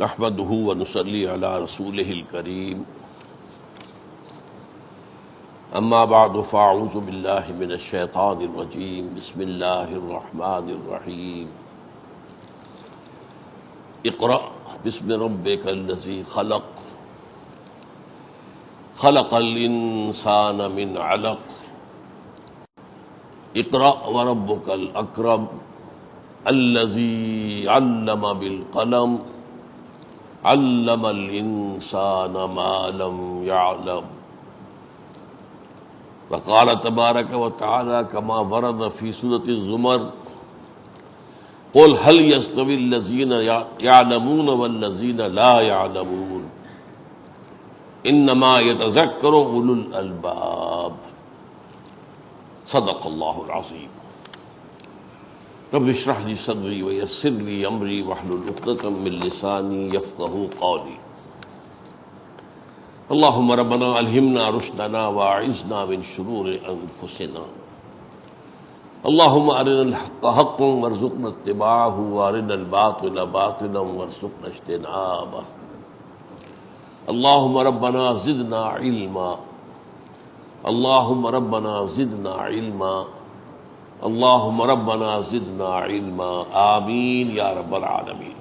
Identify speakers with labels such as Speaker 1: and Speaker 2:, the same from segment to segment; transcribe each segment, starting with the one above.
Speaker 1: نحمده ونصلي على رسوله الكريم اما بعد فاعوذ بالله من الشيطان الرجيم بسم الله الرحمن الرحيم اقرأ باسم ربك الذي خلق خلق الانسان من علق اقرأ وربك الاکرم الذي علم بالقلم علم الانسان ما لم يعلم وقال تبارك وتعالى كما ورد في سورة الزمر قل هل يستوي الذين يعلمون والذين لا يعلمون انما يتذكر اولو الالباب صدق الله العظيم رب اشرح لي صدري ويسر لي امري واحلل عقدة من لساني يفقهوا قولي اللهم ربنا الهمنا رشدنا واعذنا من شرور انفسنا اللهم ارنا الحق حقا وارزقنا اتباعه وارنا الباطل باطلا وارزقنا اجتنابه اللهم ربنا زدنا علما اللهم ربنا زدنا علما اللهم ربنا زدنا علما آمین یا رب العالمین۔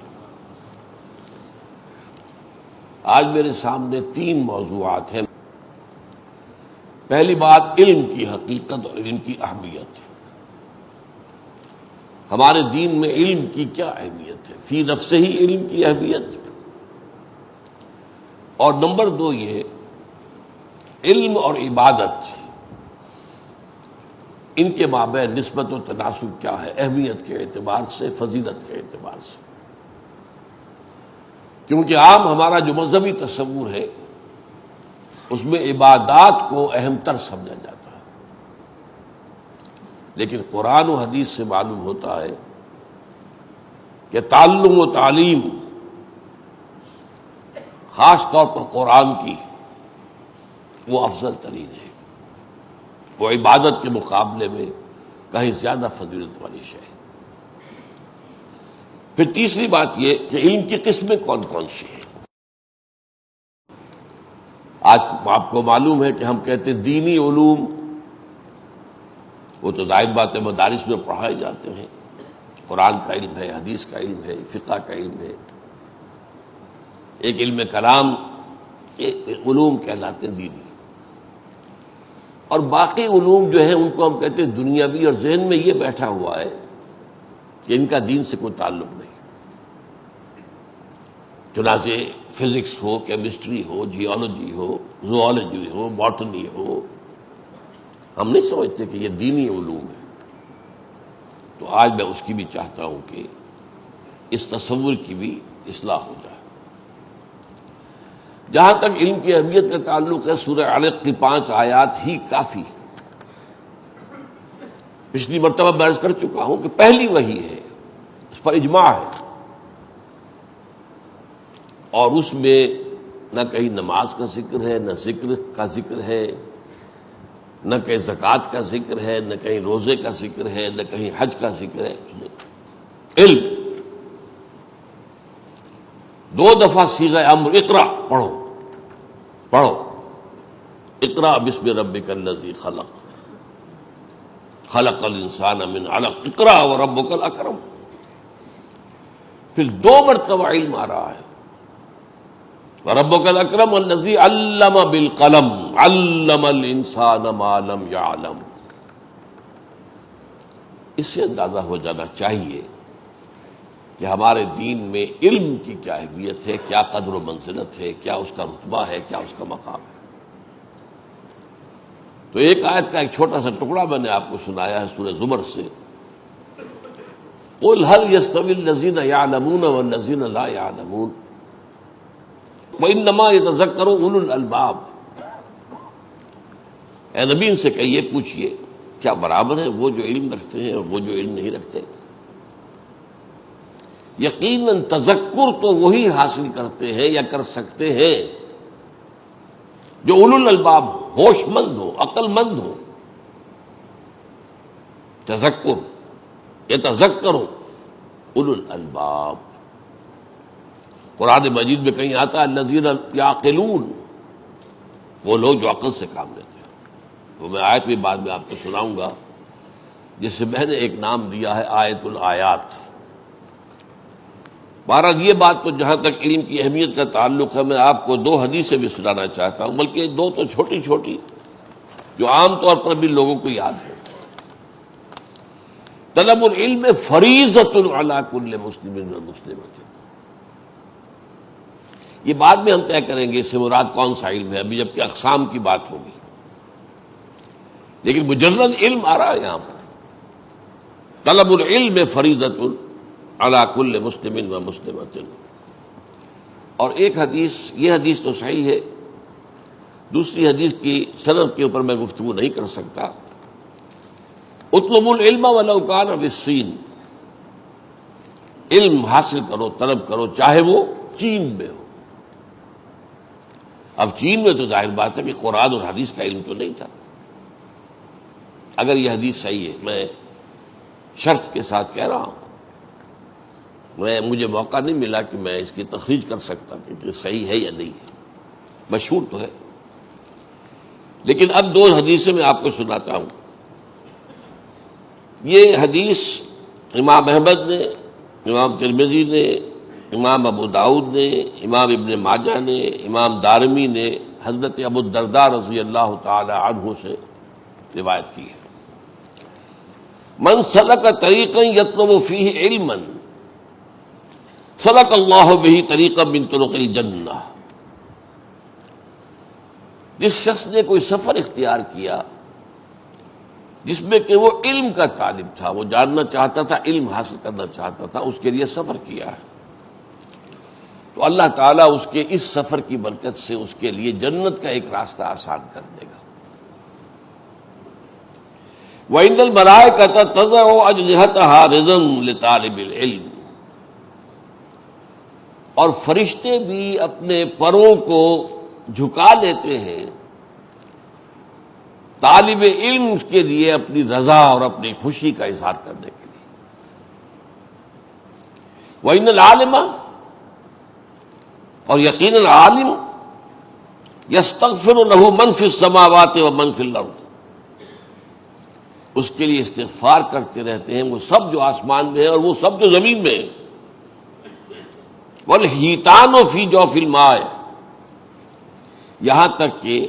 Speaker 1: آج میرے سامنے 3 موضوعات ہیں۔ پہلی بات علم کی حقیقت اور علم کی اہمیت۔ ہمارے دین میں علم کی کیا اہمیت ہے، فی نفسہ ہی علم کی اہمیت، اور نمبر 2 یہ علم اور عبادت ان کے مابین نسبت و تناسب کیا ہے، اہمیت کے اعتبار سے، فضیلت کے اعتبار سے۔ کیونکہ عام ہمارا جو مذہبی تصور ہے اس میں عبادات کو اہم تر سمجھا جاتا ہے، لیکن قرآن و حدیث سے معلوم ہوتا ہے کہ تعلم و تعلیم خاص طور پر قرآن کی وہ افضل ترین ہے، وہ عبادت کے مقابلے میں کہیں زیادہ فضیلت والی شے ہے۔ پھر تیسری بات یہ کہ علم کی قسمیں کون کون سی ہیں۔ آج آپ کو معلوم ہے کہ ہم کہتے ہیں دینی علوم، وہ تو ظاہر بات ہے مدارس میں پڑھائے جاتے ہیں، قرآن کا علم ہے، حدیث کا علم ہے، فقہ کا علم ہے، ایک علم کلام، ایک علوم کہلاتے ہیں دینی، اور باقی علوم جو ہیں ان کو ہم کہتے ہیں دنیاوی، اور ذہن میں یہ بیٹھا ہوا ہے کہ ان کا دین سے کوئی تعلق نہیں۔ چنانچہ فزکس ہو، کیمسٹری ہو، جیولوجی ہو، زوالوجی ہو، باٹنی ہو، ہم نہیں سمجھتے کہ یہ دینی علوم ہے۔ تو آج میں اس کی بھی چاہتا ہوں کہ اس تصور کی بھی اصلاح ہو جائے۔ جہاں تک علم کی اہمیت کا تعلق ہے، سورہ علق کی 5 آیات ہی کافی ہے۔ پچھلی مرتبہ میں عرض کر چکا ہوں کہ پہلی وحی ہے، اس پر اجماع ہے، اور اس میں نہ کہیں نماز کا ذکر ہے، نہ ذکر کا ذکر ہے، نہ کہیں زکوٰۃ کا ذکر ہے، نہ کہیں روزے کا ذکر ہے، نہ کہیں حج کا ذکر ہے۔ علم 2 دفعہ صیغہ امر اقرا پڑھو، اقرا بسم ربک الذی خلق خلق الانسان من علق اقرا وربک الاکرم۔ پھر 2 مرتبہ علم آ رہا ہے، وربک الاکرم الذی علم بالقلم علم الانسان ما لم یعلم۔ اس سے اندازہ ہو جانا چاہیے کہ ہمارے دین میں علم کی کیا اہمیت ہے، کیا قدر و منزلت ہے، کیا اس کا رتبہ ہے، کیا اس کا مقام ہے۔ تو ایک آیت کا ایک چھوٹا سا ٹکڑا میں نے آپ کو سنایا ہے سورہ زمر سے، قل هل يستوي الذين يعلمون والذين لا يعلمون وانما يتذكر اولو الالباب۔ اے نبی ان سے کہیے، پوچھئے کیا برابر ہے وہ جو علم رکھتے ہیں اور وہ جو علم نہیں رکھتے؟ یقیناً تذکر تو وہی حاصل کرتے ہیں یا کر سکتے ہیں جو اولو الالباب ہو، ہوش مند ہو، عقل مند ہو۔ تذکر یتذکر اولو الالباب۔ قرآن مجید میں کہیں آتا ہے الذین یعقلون، وہ لوگ جو عقل سے کام لیتے ہیں. تو میں آیت بھی بعد میں آپ کو سناؤں گا، جس سے میں نے ایک نام دیا ہے آیت الآیات. بہرحال یہ بات تو جہاں تک علم کی اہمیت کا تعلق ہے، میں آپ کو 2 حدیثیں بھی سنانا چاہتا ہوں، بلکہ 2 تو چھوٹی چھوٹی جو عام طور پر بھی لوگوں کو یاد ہے. طلب العلم فریضۃ علی کل مسلم و مسلمۃ. یہ بعد میں ہم طے کریں گے اس سے مراد کون سا علم ہے، ابھی جبکہ اقسام کی بات ہوگی، لیکن مجرد علم آ رہا ہے یہاں پر. طلب العلم فریضۃ علی کل مسلم و مسلمۃ. اور ایک حدیث، یہ حدیث تو صحیح ہے، دوسری حدیث کی سند کے اوپر میں گفتگو نہیں کر سکتا. اطلبوا العلم ولو کان بالصین، علم حاصل کرو، طلب کرو، چاہے وہ چین میں ہو. اب چین میں تو ظاہر بات ہے کہ قرآن اور حدیث کا علم تو نہیں تھا. اگر یہ حدیث صحیح ہے، میں شرط کے ساتھ کہہ رہا ہوں، مجھے موقع نہیں ملا کہ میں اس کی تخریج کر سکتا کہ صحیح ہے یا نہیں ہے، مشہور تو ہے. لیکن اب 2 حدیثیں میں آپ کو سناتا ہوں. یہ حدیث امام احمد نے، امام ترمذی نے، امام ابو داؤد نے، امام ابن ماجہ نے، امام دارمی نے حضرت ابو الدرداء رضی اللہ تعالی عنہ سے روایت کی ہے. من سلک طریقا یطلب فیہ علما سلک اللہ بہ طریقا من طرق الجنہ. جس شخص نے کوئی سفر اختیار کیا جس میں کہ وہ علم کا طالب تھا، وہ جاننا چاہتا تھا، علم حاصل کرنا چاہتا تھا، اس کے لیے سفر کیا ہے، تو اللہ تعالیٰ اس کے اس سفر کی برکت سے اس کے لیے جنت کا ایک راستہ آسان کر دے گا. وَإِنَّ الْمَلَائِكَةَ تَضَعُ أَجْنِحَتَهَا رِضًا لِطَالِبِ الْعِلْمِ. اور فرشتے بھی اپنے پروں کو جھکا لیتے ہیں طالب علم کے لیے اپنی رضا اور اپنی خوشی کا اظہار کرنے کے لیے. وَإِنَّ الْعَالِمَ، اور یقیناً عالم، یستغفر لہ من فی السماوات و من فی الارض، اس کے لیے استغفار کرتے رہتے ہیں وہ سب جو آسمان میں ہیں اور وہ سب جو زمین میں ہیں. والحیتان فی جوف الماء، یہاں تک کہ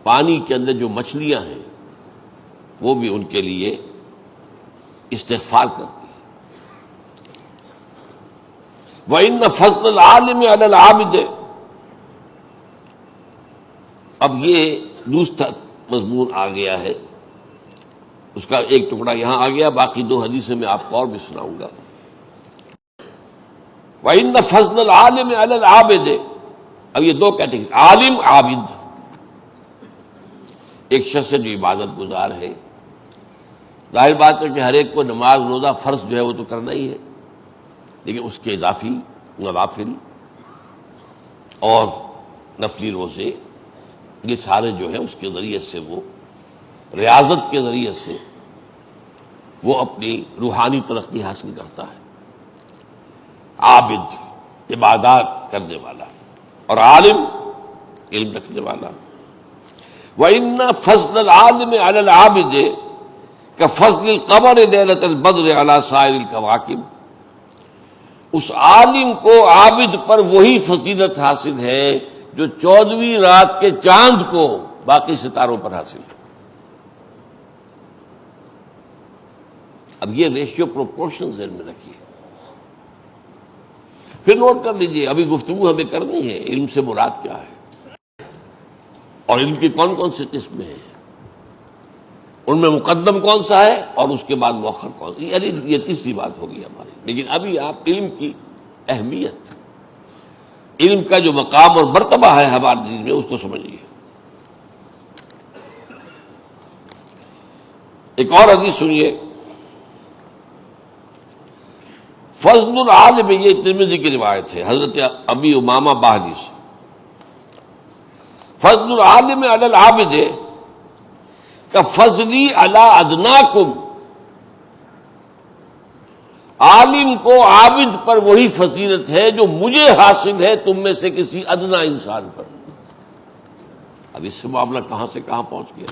Speaker 1: پانی کے اندر جو مچھلیاں ہیں وہ بھی ان کے لیے استغفار کرتی ہیں. وَإِنَّ فَضْلَ الْعَالِمِ عَلَى الْعَابِدِ. اب یہ دوسرا مضمون آ گیا ہے، اس کا ایک ٹکڑا یہاں آ گیا، باقی 2 حدیثیں میں آپ کو اور بھی سناؤں گا. وَإِنَّ فَضْلَ الْعَالِمِ عَلَى الْعَابِدِ. اب یہ 2 کیٹیگری، عالم، عابد. ایک شخص جو عبادت گزار ہے، ظاہر بات ہے کہ ہر ایک کو نماز روزہ فرض جو ہے وہ تو کرنا ہی ہے، لیکن اس کے اضافی نوافل اور نفلی روزے، یہ سارے جو ہے اس کے ذریعے سے وہ ریاضت کے ذریعے سے وہ اپنی روحانی ترقی حاصل کرتا ہے. عابد عبادات کرنے والا، اور عالم علم رکھنے والا. وَإِنَّ فَضْلَ الْعَالِمِ عَلَى الْعَابِدِ كَفَضْلِ الْقَمَرِ لَيْلَةَ الْبَدْرِ عَلَى سَائِرِ الْكَوَاكِبِ. اس عالم کو عابد پر وہی فضیلت حاصل ہے جو 14ویں رات کے چاند کو باقی ستاروں پر حاصل ہے. اب یہ ریشیو پروپورشن ذہن میں رکھیے. پھر نوٹ کر لیجیے، ابھی گفتگو ہمیں کرنی ہے علم سے مراد کیا ہے اور علم کی کون کون سی قسمیں ہیں، ان میں مقدم کون سا ہے اور اس کے بعد مؤخر کون. یعنی یہ تیسری بات ہوگی ہماری. لیکن ابھی آپ علم کی اہمیت، علم کا جو مقام اور مرتبہ ہے ہمارے دین میں، اس کو سمجھیے. ایک اور حدیث سنیے. فضل العالم، یہ ترمذی کی روایت ہے حضرت ابی امامہ باہلی سے. فضل العالم علی العابد کفضلی علی ادناکم عالم کو عابد پر وہی فضیلت ہے جو مجھے حاصل ہے تم میں سے کسی ادنا انسان پر. اب اس سے معاملہ کہاں سے کہاں پہنچ گیا.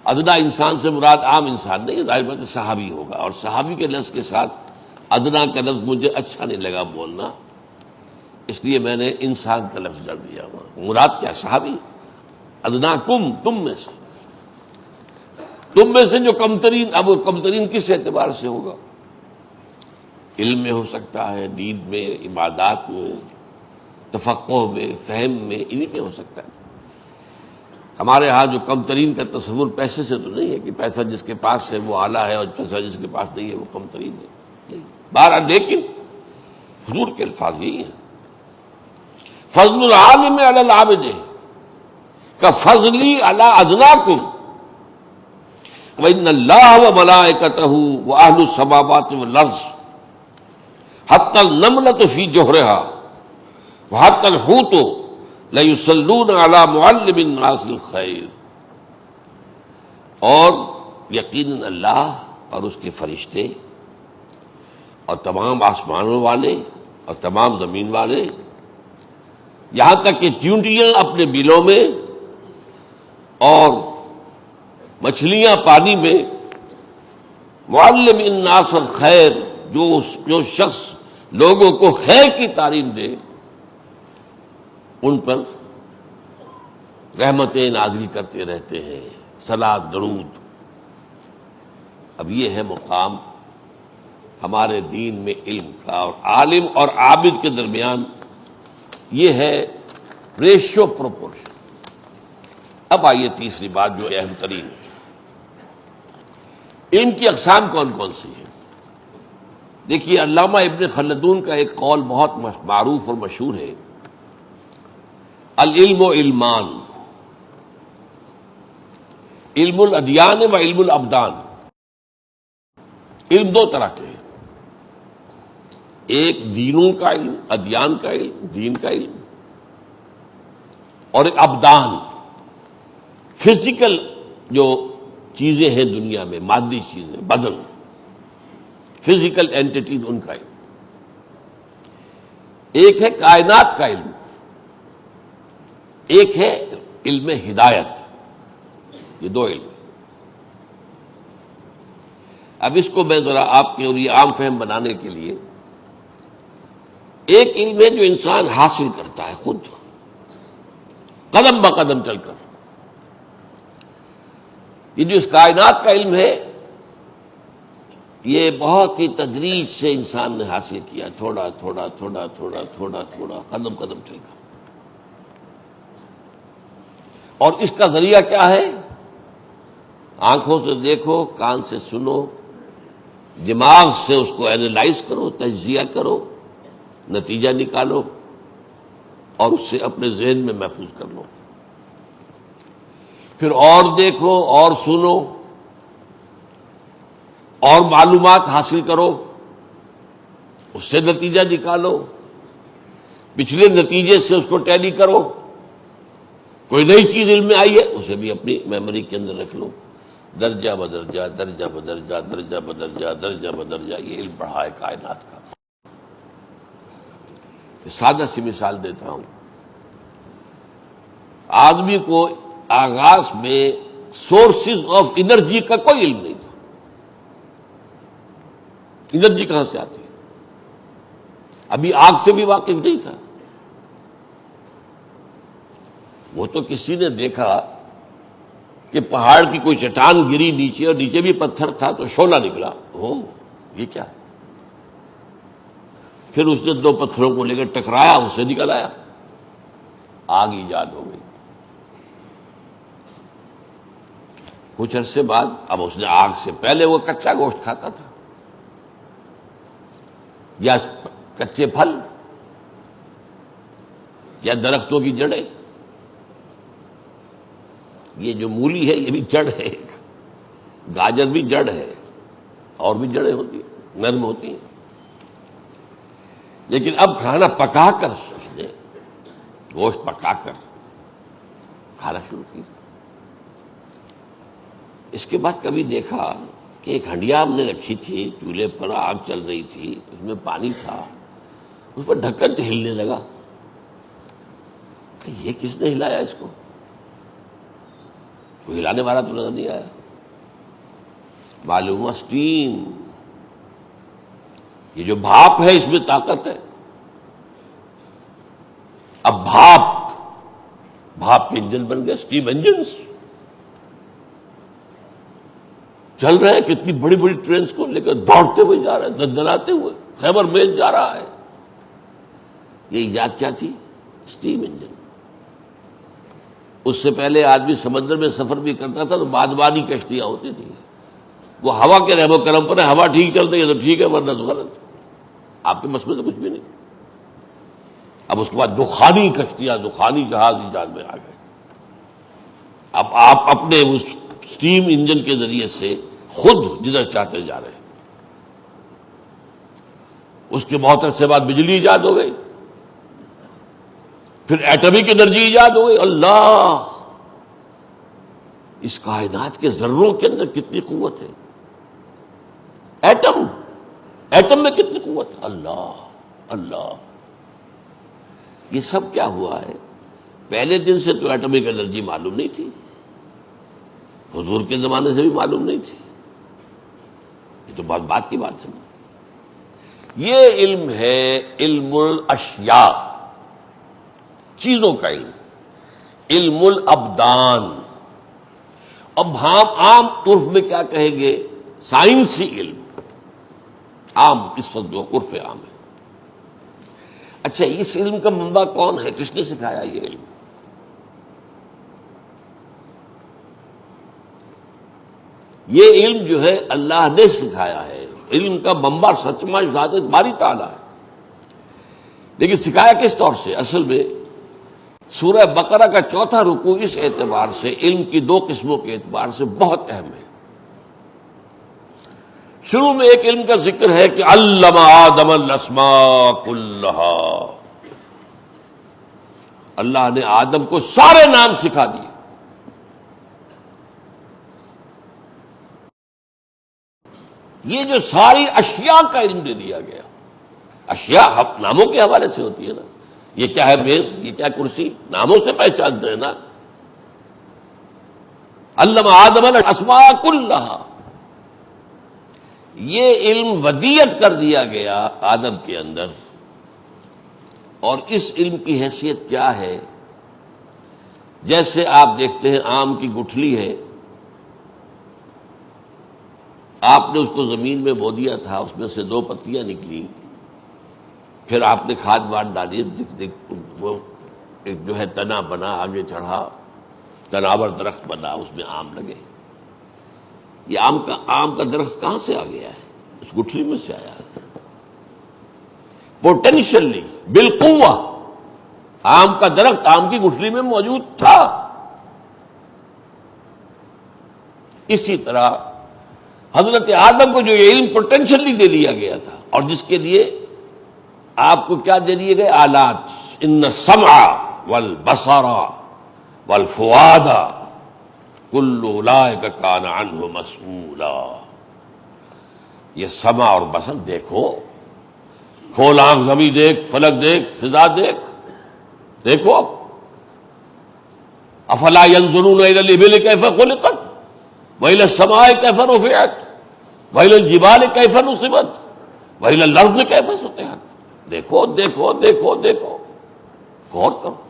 Speaker 1: ادنا انسان سے مراد عام انسان نہیں، ظاہر بات ہے صحابی ہوگا، اور صحابی کے لفظ کے ساتھ ادنا کا لفظ مجھے اچھا نہیں لگا بولنا، اس لیے میں نے انسان کا لفظ ڈال دیا ہوا. مراد کیا؟ صحابی. ادنا کم، تم میں سے، تم میں سے جو کم ترین. اب وہ کم ترین کس اعتبار سے ہوگا؟ علم میں ہو سکتا ہے، دین میں، عبادات میں، تفقہ میں، فہم میں، انہی میں ہو سکتا ہے. ہمارے ہاں جو کم ترین کا تصور پیسے سے تو نہیں ہے کہ پیسہ جس کے پاس ہے وہ اعلیٰ ہے اور پیسہ جس کے پاس نہیں ہے وہ کم ترین ہے، نہیں. بہرحال لیکن حضور کے الفاظ یہی ہیں، فضل العالم علی العابد کفضلی علی ادناکم وَإِنَّ اللَّهَ وَمَلَائِكَتَهُ وَأَهْلُ السَّمَاوَاتِ وَالْأَرْضِ حَتَّى النَّمْلَةُ فِي جُحْرِهَا وَحَتَّى الْحُوتُ لَيُصَلُّونَ عَلَى مُعَلِّمِ النَّاسِ الْخَيْرِ. اور یقیناً اللہ اور اس کے فرشتے اور تمام آسمانوں والے اور تمام زمین والے، یہاں تک کہ چیونٹیاں اپنے بلوں میں اور مچھلیاں پانی میں، معلم الناس الخیر، جو شخص لوگوں کو خیر کی تعلیم دے، ان پر رحمتیں نازل کرتے رہتے ہیں، صلاۃ درود. اب یہ ہے مقام ہمارے دین میں علم کا، اور عالم اور عابد کے درمیان یہ ہے ریشو پروپورشن. اب آئیے تیسری بات جو اہم ترین ہے، علم کی اقسام کون کون سی ہیں. دیکھیے علامہ ابن خلدون کا ایک قول بہت معروف اور مشہور ہے، العلم و علمان، علم الادیان و علم الابدان. علم دو طرح کے ہیں، ایک دینوں کا علم، ادیان کا علم، دین کا علم، اور ایک ابدان، فزیکل جو چیزیں ہیں دنیا میں، مادی چیزیں، بدن، فزیکل اینٹیٹیز، ان کا علم. ایک ہے کائنات کا علم، ایک ہے علم ہدایت. یہ دو علم. اب اس کو میں ذرا آپ کے لیے عام فہم بنانے کے لیے، ایک علم ہے جو انسان حاصل کرتا ہے خود قدم بقدم چل کر. یہ جو اس کائنات کا علم ہے یہ بہت ہی تدریج سے انسان نے حاصل کیا، تھوڑا تھوڑا تھوڑا تھوڑا تھوڑا تھوڑا، قدم قدم چل کر. اور اس کا ذریعہ کیا ہے؟ آنکھوں سے دیکھو، کان سے سنو، دماغ سے اس کو اینالائز کرو، تجزیہ کرو، نتیجہ نکالو، اور اس سے اپنے ذہن میں محفوظ کر لو. پھر اور دیکھو، اور سنو، اور معلومات حاصل کرو، اس سے نتیجہ نکالو، پچھلے نتیجے سے اس کو ٹیلی کرو. کوئی نئی چیز علم میں آئی ہے اسے بھی اپنی میموری کے اندر رکھ لو، درجہ بدرجہ، درجہ بدرجہ، درجہ بدرجہ، درجہ بدرجہ. یہ علم بڑھا ہے کائنات کا. سادہ سی مثال دیتا ہوں. آدمی کو آغاز میں سورسز آف انرجی کا کوئی علم نہیں تھا. انرجی کہاں سے آتی ہے؟ ابھی آگ سے بھی واقف نہیں تھا. وہ تو کسی نے دیکھا کہ پہاڑ کی کوئی چٹان گری نیچے، اور نیچے بھی پتھر تھا تو شعلہ نکلا. یہ کیا ہے؟ پھر اس نے دو پتھروں کو لے کر ٹکرایا، اس سے نکل آیا، آگ ایجاد ہو گئی. کچھ عرصے بعد اب اس نے آگ سے، پہلے وہ کچا گوشت کھاتا تھا یا کچے پھل یا درختوں کی جڑیں. یہ جو مولی ہے یہ بھی جڑ ہے، گاجر بھی جڑ ہے، اور بھی جڑیں ہوتی ہیں، نرم ہوتی ہیں. لیکن اب کھانا پکا کر اس نے گوشت پکا کر کھانا شروع کیا. اس کے بعد کبھی دیکھا کہ ایک ہنڈیا ہم نے رکھی تھی، چولہے پر آگ چل رہی تھی، اس میں پانی تھا، اس پر ڈھکن ہلنے لگا، کہ یہ کس نے ہلایا اس کو؟ کوئی ہلانے والا تو نظر نہیں آیا، معلوم ہوا اسٹیم، یہ جو بھاپ ہے اس میں طاقت ہے۔ اب بھاپ کے انجن بن گئے، اسٹیم انجنز چل رہے ہیں، کتنی بڑی بڑی ٹرینز کو لے کر دوڑتے ہوئے جا رہے ہیں، دندناتے ہوئے، خیبر میل جا رہا ہے۔ یہ ایجاد کیا تھی؟ Steam engine. اس سے پہلے آدمی سمندر میں سفر بھی کرتا تھا تو بادبانی کشتیاں ہوتی تھی، وہ ہوا کے رحم و کرم پر ہے، ہوا ٹھیک چل رہی ہے تو ٹھیک ہے، ورنہ تو غلط، آپ کے بس میں تو کچھ بھی نہیں۔ اب اس کے بعد دخانی کشتیاں، دخانی جہاز ایجاد میں آ گئے۔ اب آپ اپنے اس اسٹیم انجن کے ذریعے سے خود جدھر چاہتے جا رہے ہیں۔ اس کے بہت عرصے بعد بجلی ایجاد ہو گئی، پھر ایٹمک انرجی ایجاد ہو گئی۔ اللہ، اس کائنات کے ذروں کے اندر کتنی قوت ہے، ایٹم میں کتنی قوت ہے، اللہ۔ یہ سب کیا ہوا ہے؟ پہلے دن سے تو ایٹمک انرجی معلوم نہیں تھی، حضور کے زمانے سے بھی معلوم نہیں تھی، یہ تو بہت بات کی بات ہے نا۔ یہ علم ہے علم الاشیاء، چیزوں کا علم، علم الابدان۔ اب ہم عام عرف میں کیا کہیں گے؟ سائنسی علم، عام اس وقت جو عرف عام ہے۔ اچھا، اس علم کا منبع کون ہے؟ کس نے سکھایا یہ علم؟ یہ علم جو ہے اللہ نے سکھایا ہے، علم کا منبع سچما ذات باری تعالیٰ ہے، لیکن سکھایا کس طور سے؟ اصل میں سورہ بقرہ کا 4تھا رکوع اس اعتبار سے، علم کی 2 قسموں کے اعتبار سے بہت اہم ہے۔ شروع میں ایک علم کا ذکر ہے کہ علم آدم الاسماء کلھا، اللہ نے آدم کو سارے نام سکھا دیے۔ یہ جو ساری اشیاء کا علم دے دیا گیا، اشیاء ناموں کے حوالے سے ہوتی ہے نا، یہ کیا ہے میز، یہ کیا کرسی، ناموں سے پہچانتے ہیں نا۔ علم آدم الاسماء کلھا، یہ علم ودیت کر دیا گیا آدم کے اندر، اور اس علم کی حیثیت کیا ہے؟ جیسے آپ دیکھتے ہیں آم کی گٹھلی ہے، آپ نے اس کو زمین میں بو دیا تھا، اس میں سے 2 پتیاں نکلی، پھر آپ نے کھاد واد ڈالی، وہ ایک جو ہے تنا بنا، آگے چڑھا، تناور درخت بنا، اس میں آم لگے۔ یہ آم کا درخت کہاں سے آ گیا ہے؟ اس گٹھلی میں سے آیا ہے، پوٹینشلی، بالقوہ۔ آم کا درخت آم کی گٹھلی میں موجود تھا۔ اسی طرح حضرت آدم کو جو یہ علم پوٹینشلی دے دیا گیا تھا، اور جس کے لیے آپ کو کیا دے دیے گئے؟ آلات، ان السمع والبصر والفؤاد کل اولئک کان عنہ مسئولا۔ یہ سمع اور بصر دیکھو، کھول آنکھ، زمین دیکھ، فلک دیکھ، فضا دیکھو۔ افلا ينظرون الى الابل كيف خلقت والى السماء كيف رفعت والى الجبال كيف نصبت والى الارض كيف سطحت۔ دیکھو دیکھو دیکھو دیکھو، غور کرو۔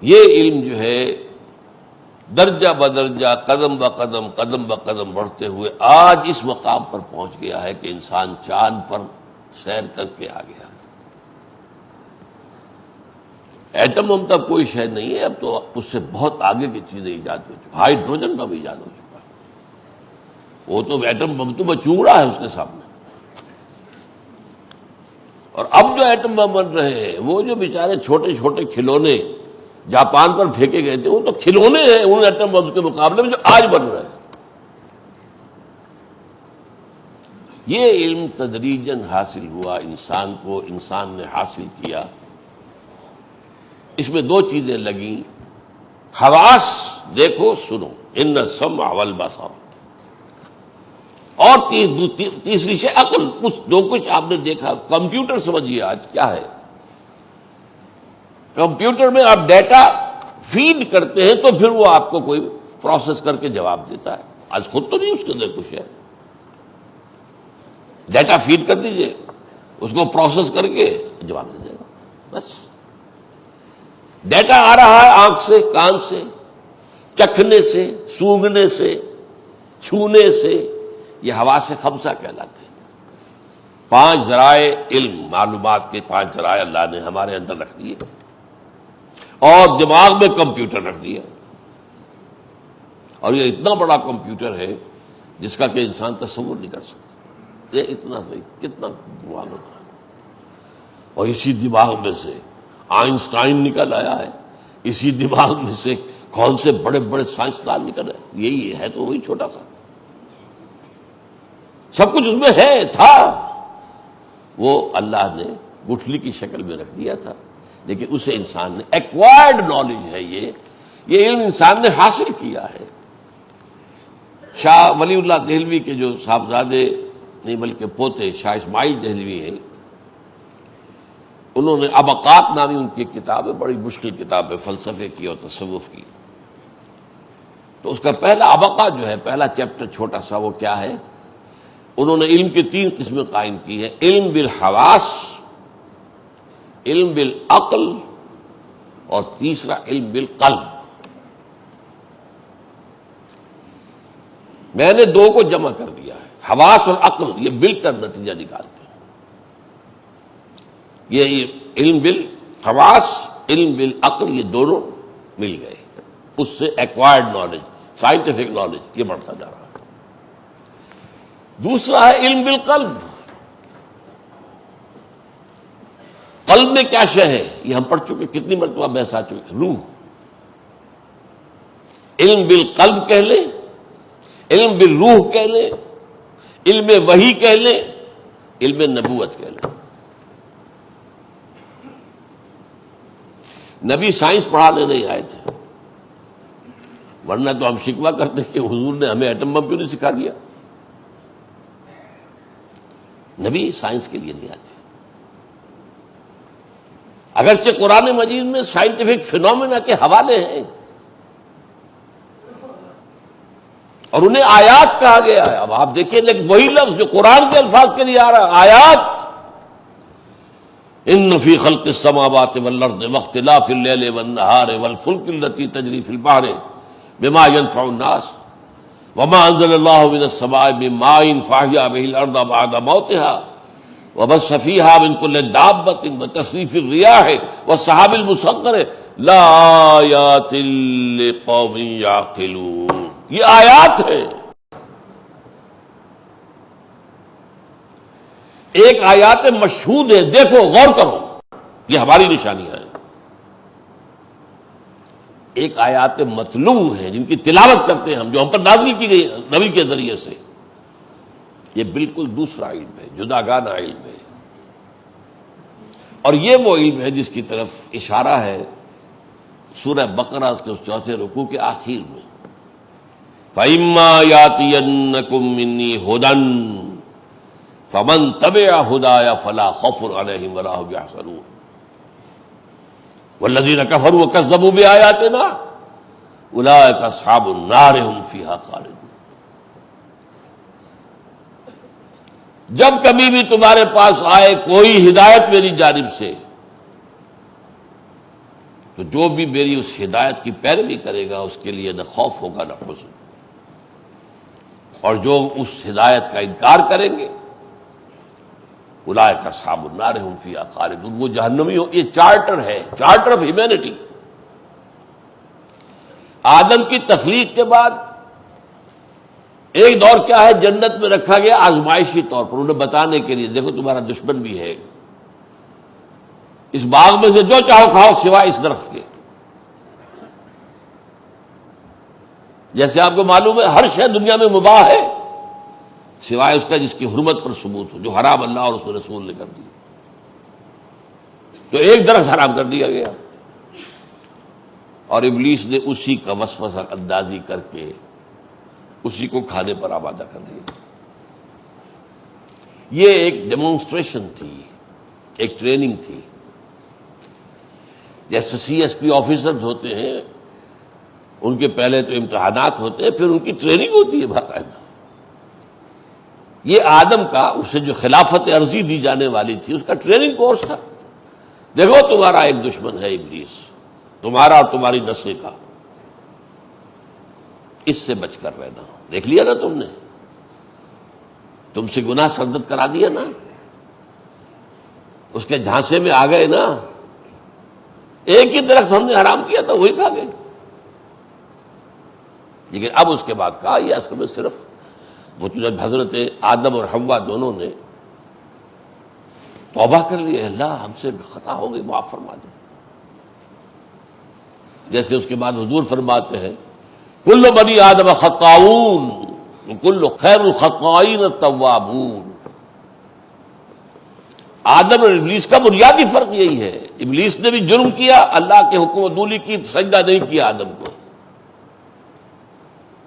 Speaker 1: یہ علم جو ہے درجہ بدرجہ، قدم بقدم بڑھتے ہوئے آج اس مقام پر پہنچ گیا ہے کہ انسان چاند پر سیر کر کے آ گیا۔ ایٹم ہم تک کوئی شے نہیں ہے، اب تو اس سے بہت آگے کی چیزیں ایجاد ہو چکی، ہائیڈروجن بم ایجاد ہو چکا ہے، وہ تو ایٹم بم تو بچونگڑا ہے اس کے سامنے۔ اور اب جو ایٹم بم بن رہے ہیں، وہ جو بیچارے چھوٹے چھوٹے کھلونے جاپان پر پھینکے گئے تھے، وہ تو کھلونے ہیں ان ایٹم بم کے مقابلے میں جو آج بن رہے ہیں۔ یہ علم تدریجاً حاصل ہوا انسان کو، انسان نے حاصل کیا۔ اس میں 2 چیزیں لگیں، حواس دیکھو سنو، ان السمع والبصر، اور تیسری شے عقل، جو کچھ آپ نے دیکھا. کمپیوٹر سمجھیے آج کیا ہے، کمپیوٹر میں آپ ڈیٹا فیڈ کرتے ہیں تو پھر وہ آپ کو کوئی پروسیس کر کے جواب دیتا ہے. آج خود تو نہیں اس کے اندر کچھ ہے، ڈیٹا فیڈ کر دیجئے، اس کو پروسیس کر کے جواب دے دے گا. بس ڈیٹا آ رہا ہے آنکھ سے، کان سے، چکھنے سے، سونگھنے سے، چھونے سے، یہ حواس خمسہ کہلاتے ہیں. 5 ذرائع علم، معلومات کے 5 ذرائع اللہ نے ہمارے اندر رکھ دیے، اور دماغ میں کمپیوٹر رکھ دیا. اور یہ اتنا بڑا کمپیوٹر ہے جس کا کہ انسان تصور نہیں کر سکتا. یہ اتنا صحیح کتنا دماغ ہوتا ہے. اور اسی دماغ میں سے آئنسٹائن نکل آیا ہے، اسی دماغ میں سے کون سے بڑے بڑے سائنسدان نکل آئے. یہی ہے تو وہی چھوٹا سا، سب کچھ اس میں ہے تھا، وہ اللہ نے گٹھلی کی شکل میں رکھ دیا تھا. لیکن اسے انسان نے ایکوائرڈ نالج ہے، یہ علم انسان نے حاصل کیا ہے. شاہ ولی اللہ دہلوی کے جو صاحبزادے نہیں بلکہ پوتے شاہ اسماعیل دہلوی ہیں، انہوں نے ابقات نامی ان کی کتاب ہے، بڑی مشکل کتاب ہے فلسفے کی اور تصوف کی. تو اس کا پہلا ابقہ جو ہے، پہلا چیپٹر چھوٹا سا، وہ کیا ہے؟ انہوں نے علم کی 3 قسمیں قائم کی ہیں: علم بالحواس، علم بالعقل، اور تیسرا علم بالقلب. میں نے 2 کو جمع کر دیا ہے، حواس اور عقل یہ مل کر نتیجہ نکالتے ہیں. یہ علم بالحواس، علم بالعقل، یہ دونوں مل گئے، اس سے ایکوائرڈ نالج، سائنٹیفک نالج یہ بڑھتا جا رہا ہے. دوسرا ہے علم بالقلب. قلب میں کیا شے ہے یہ ہم پڑھ چکے، کتنی مرتبہ بحث آ چکی. روح. علم بالقلب کہہ لیں، علم بالروح کہہ لیں، علم وحی کہہ لیں، علم نبوت کہہ لیں. نبی سائنس پڑھانے نہیں آئے تھے، ورنہ تو ہم شکوہ کرتے کہ حضور نے ہمیں ایٹم بم کیوں نہیں سکھا دیا. نبی سائنس کے لیے نہیں آتے. اگرچہ قرآن مجید میں سائنٹیفک فینومینا کے حوالے ہیں اور انہیں آیات کہا گیا ہے. اب آپ دیکھیں، لیکن وہی لفظ جو قرآن کے الفاظ کے لیے آ رہا ہے، آیات. ان فی خلق السماوات والارض واختلاف اللیل والنہار والفلک التي تجری فی البحر بما ينفع الناس وما انزل اللہ من السماء من ماء فاحیا به الارض بعد موتها وبث فیہا من کل دابۃ وتصریف الریاح والسحاب المسخر لآیات لقوم یعقلون. یہ آیات ہے. ایک آیات مشہود ہے، دیکھو غور کرو، یہ ہماری نشانیاں ہیں. ایک آیات متلو ہیں جن کی تلاوت کرتے ہیں ہم، جو ہم پر نازل کی گئی نبی کے ذریعے سے. یہ بالکل دوسرا علم ہے، جداگانہ علم ہے. اور یہ وہ علم ہے جس کی طرف اشارہ ہے سورہ بقرہ کے اس 4 رکوع کے آخر میں. فَإِمَّا يَأْتِيَنَّكُم مِّنِّي هُدًى فَمَن تَبِعَ هُدَايَ فَلَا خَوْفٌ عَلَيْهِمْ وَلَا هُمْ يَحْزَنُونَ وَالَّذِينَ كَفَرُوا وَكَذَّبُوا بِآيَاتِنَا أُولَٰئِكَ أَصْحَابُ النَّارِ هُمْ فِيهَا خَالِدُونَ. جب کبھی بھی تمہارے پاس آئے کوئی ہدایت میری جانب سے، تو جو بھی میری اس ہدایت کی پیروی کرے گا اس کے لیے نہ خوف ہوگا نہ حزن، اور جو اس ہدایت کا انکار کریں گے اولئک اصحاب النار هم فیہا خالدون، وہ جہنمی ہو. یہ چارٹر ہے، چارٹر آف ہیومینٹی. آدم کی تخلیق کے بعد ایک دور کیا ہے، جنت میں رکھا گیا آزمائشی طور پر، انہیں بتانے کے لیے دیکھو تمہارا دشمن بھی ہے، اس باغ میں سے جو چاہو کھاؤ سوائے اس درخت کے. جیسے آپ کو معلوم ہے ہر شے دنیا میں مباح ہے سوائے اس کا جس کی حرمت پر ثبوت ہو، جو حرام اللہ اور اس کے رسول نے کر دی. تو ایک درخت حرام کر دیا گیا. اور ابلیس نے اسی کا وسوسہ اندازی کر کے اسی کو کھانے پر آمادہ کر دیا۔ یہ ایک ڈیمونسٹریشن تھی، ایک ٹریننگ تھی۔ جیسے سی ایس پی آفیسرز ہوتے ہیں، ان کے پہلے تو امتحانات ہوتے ہیں، پھر ان کی ٹریننگ ہوتی ہے باقاعدہ۔ یہ آدم کا اسے جو خلافت عرضی دی جانے والی تھی، اس کا ٹریننگ کورس تھا۔ دیکھو تمہارا ایک دشمن ہے ابلیس، تمہارا اور تمہاری نسل کا، اس سے بچ کر رہنا۔ دیکھ لیا نا تم نے، تم سے گناہ سرزد کرا دیا نا، اس کے جھانسے میں آ گئے نا۔ ایک ہی درخت ہم نے حرام کیا تھا، وہی کھا گئے۔ لیکن اب اس کے بعد کہا یہ اصل میں صرف وہ جب حضرت آدم اور حوا دونوں نے توبہ کر لی، اللہ ہم سے خطا ہو گئی، معاف فرما دے۔ جیسے اس کے بعد حضور فرماتے ہیں کل بنی آدم خطاؤون کل خیر الخطائین التوابون۔ آدم اور ابلیس کا بنیادی فرق یہی ہے، ابلیس نے بھی جرم کیا، اللہ کے حکم عدولی کی سجدہ نہیں کیا آدم کو،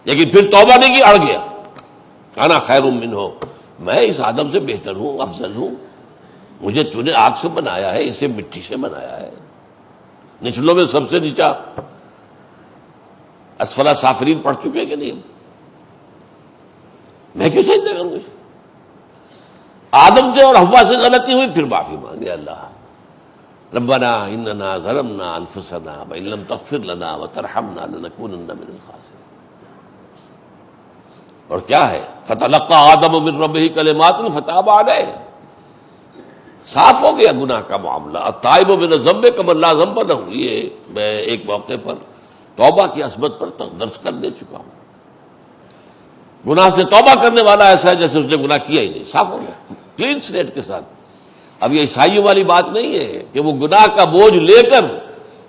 Speaker 1: لیکن پھر توبہ نہیں کی، اڑ گیا۔ انا خیر منہ، میں اس آدم سے بہتر ہوں، افضل ہوں، مجھے تو نے آگ سے بنایا ہے، اسے مٹی سے بنایا ہے، نچلوں میں سب سے نیچا اسفل سافلین پڑھ چکے کہ نہیں؟ میں کیوں سجدہ کروں گا؟ آدم سے اور حوا سے غلطی ہوئی، پھر معافی مانگے، اللہ ربنا اننا ظلمنا انفسنا وان لم تغفر لنا وترحمنا لنكونن من الخاسرین۔ اور کیا ہے فتلقى آدم من ربہ کلمات فتاب علیہ، صاف ہو گیا گناہ کا معاملہ۔ التائب من الذنب کمن لا ذنب لہ، یہ میں ایک موقع پر توبہ کی عصمت پر درس کر دے چکا ہوں۔ گناہ سے توبہ کرنے والا ایسا ہے جیسے اس نے گناہ کیا ہی نہیں، صاف ہو گیا کلین سلیٹ کے ساتھ۔ اب یہ عیسائیوں والی بات نہیں ہے کہ وہ گناہ کا بوجھ لے کر،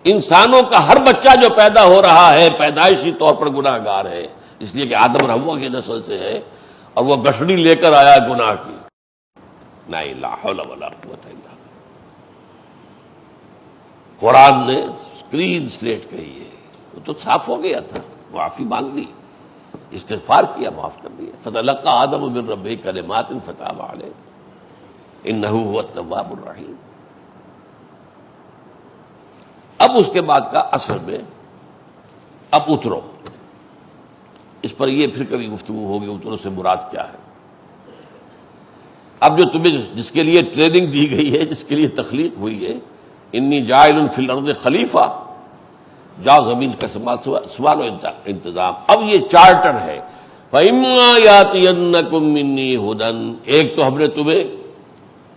Speaker 1: انسانوں کا ہر بچہ جو پیدا ہو رہا ہے پیدائشی طور پر گناہ گار ہے، اس لیے کہ آدم اور حوا کی نسل سے ہے، اور وہ گٹھڑی لے کر آیا گناہ کی۔ لا حول ولا قوت الا باللہ۔ قرآن نے کلین سلیٹ کہی ہے، وہ تو صاف ہو گیا تھا، معافی مانگ لی، استغفار کیا، معاف کر دیا۔ فتلقى آدم من ربہ کلمات فتاب علیہ انہ هو التواب الرحیم۔ اب اس کے بعد کا اصل میں اب اترو، اس پر یہ پھر کبھی گفتگو ہوگی، اترو سے مراد کیا ہے۔ اب جو تمہیں جس کے لیے ٹریننگ دی گئی ہے، جس کے لیے تخلیق ہوئی ہے، انی جاعل فی الارض خلیفہ، جاؤ زمین کا سوال و انتظام۔ اب یہ چارٹر ہے، فَإِمَّا يَأْتِيَنَّكُم مِّنِّي هُدًى۔ ایک تو ہم نے تمہیں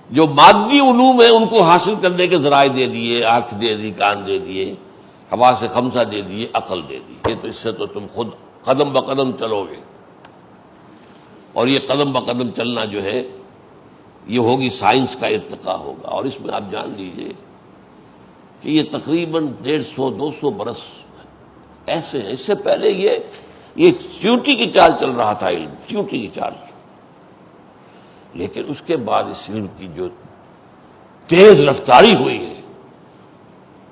Speaker 1: جو مادی علوم ہیں ان کو حاصل کرنے کے ذرائع دے دیے، آنکھ دے دی، کان دے دیے، حواس خمسہ دے دیے، عقل دے دی، یہ تو اس سے تو تم خود قدم بقدم چلو گے۔ اور یہ قدم بقدم چلنا جو ہے یہ ہوگی سائنس کا ارتقاء ہوگا، اور اس میں آپ جان لیجئے کہ یہ تقریباً 150-200 برس ایسے ہیں۔ اس سے پہلے یہ چیونٹی کی چال چل رہا تھا، علم چیونٹی کی چال، لیکن اس کے بعد اس علم کی جو تیز رفتاری ہوئی ہے،